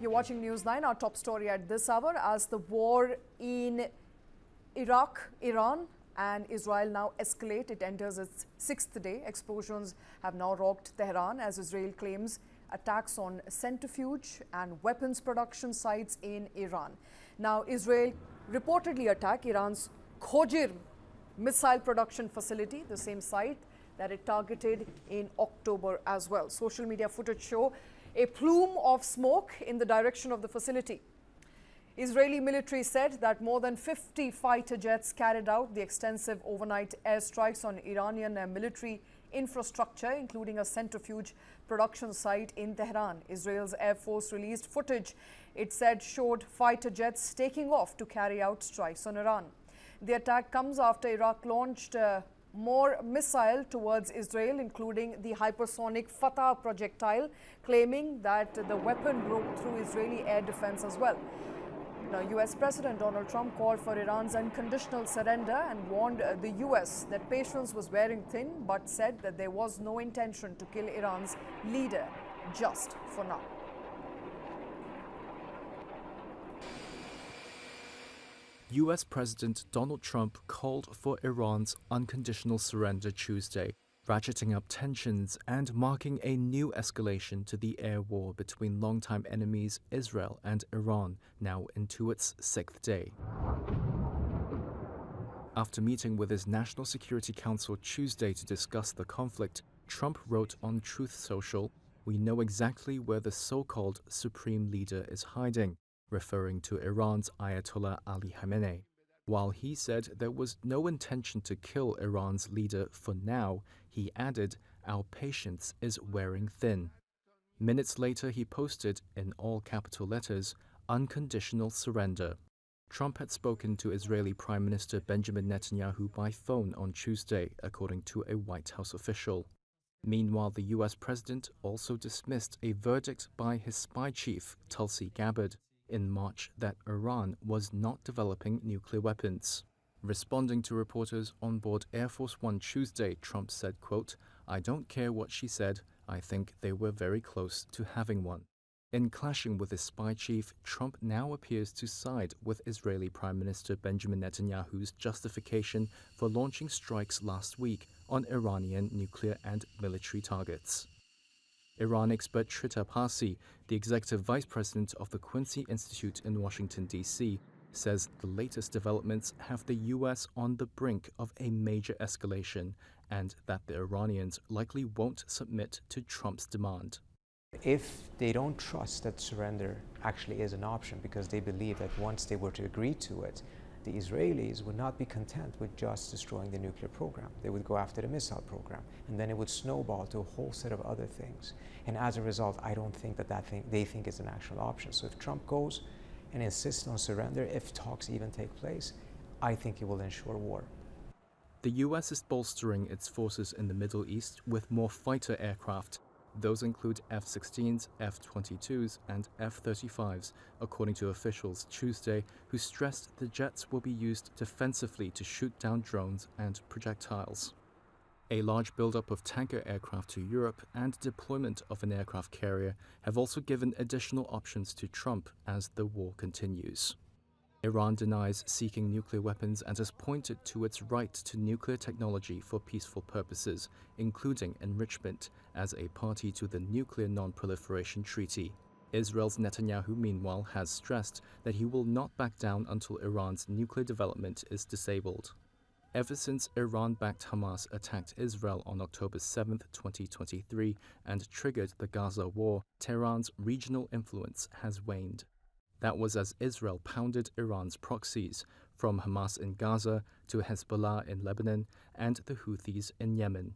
You're watching News 9, our top story at this hour, as the war in Iraq, Iran and Israel now escalate. It enters its sixth day. Explosions have now rocked Tehran as Israel claims attacks on centrifuge and weapons production sites in Iran. Now, Israel reportedly attacked Iran's Khojir missile production facility, the same site that it targeted in October as well. Social media footage show a plume of smoke in the direction of the facility. Israeli military said that more than 50 fighter jets carried out the extensive overnight airstrikes on Iranian military infrastructure, including a centrifuge production site in Tehran. Israel's Air Force released footage it said showed fighter jets taking off to carry out strikes on Iran. The attack comes after Iraq launched more missile towards Israel, including the hypersonic Fatah projectile, claiming that the weapon broke through Israeli air defense as well. Now, US President Donald Trump called for Iran's unconditional surrender and warned the US that patience was wearing thin, but said that there was no intention to kill Iran's leader just for now. US President Donald Trump called for Iran's unconditional surrender Tuesday, ratcheting up tensions and marking a new escalation to the air war between longtime enemies Israel and Iran, now into its sixth day. After meeting with his National Security Council Tuesday to discuss the conflict, Trump wrote on Truth Social, "We know exactly where the so-called supreme leader is hiding," referring to Iran's Ayatollah Ali Khamenei. While he said there was no intention to kill Iran's leader for now, he added, "Our patience is wearing thin." Minutes later, he posted, in all capital letters, "Unconditional surrender." Trump had spoken to Israeli Prime Minister Benjamin Netanyahu by phone on Tuesday, according to a White House official. Meanwhile, the US president also dismissed a verdict by his spy chief, Tulsi Gabbard, in March that Iran was not developing nuclear weapons. Responding to reporters on board Air Force One Tuesday, Trump said, quote, "I don't care what she said, I think they were very close to having one." In clashing with his spy chief, Trump now appears to side with Israeli Prime Minister Benjamin Netanyahu's justification for launching strikes last week on Iranian nuclear and military targets. Iran expert Trita Parsi, the executive vice president of the Quincy Institute in Washington, D.C., says the latest developments have the U.S. on the brink of a major escalation and that the Iranians likely won't submit to Trump's demand. If they don't trust that surrender actually is an option because they believe that once they were to agree to it, the Israelis would not be content with just destroying the nuclear program. They would go after the missile program, and then it would snowball to a whole set of other things. And as a result, I don't think that they think is an actual option. So if Trump goes and insists on surrender, if talks even take place, I think it will ensure war. The U.S. is bolstering its forces in the Middle East with more fighter aircraft. Those include F-16s, F-22s, and F-35s, according to officials Tuesday, who stressed the jets will be used defensively to shoot down drones and projectiles. A large buildup of tanker aircraft to Europe and deployment of an aircraft carrier have also given additional options to Trump as the war continues. Iran denies seeking nuclear weapons and has pointed to its right to nuclear technology for peaceful purposes, including enrichment, as a party to the Nuclear Non-Proliferation Treaty. Israel's Netanyahu, meanwhile, has stressed that he will not back down until Iran's nuclear development is disabled. Ever since Iran-backed Hamas attacked Israel on October 7, 2023, and triggered the Gaza war, Tehran's regional influence has waned. That was as Israel pounded Iran's proxies, from Hamas in Gaza to Hezbollah in Lebanon and the Houthis in Yemen.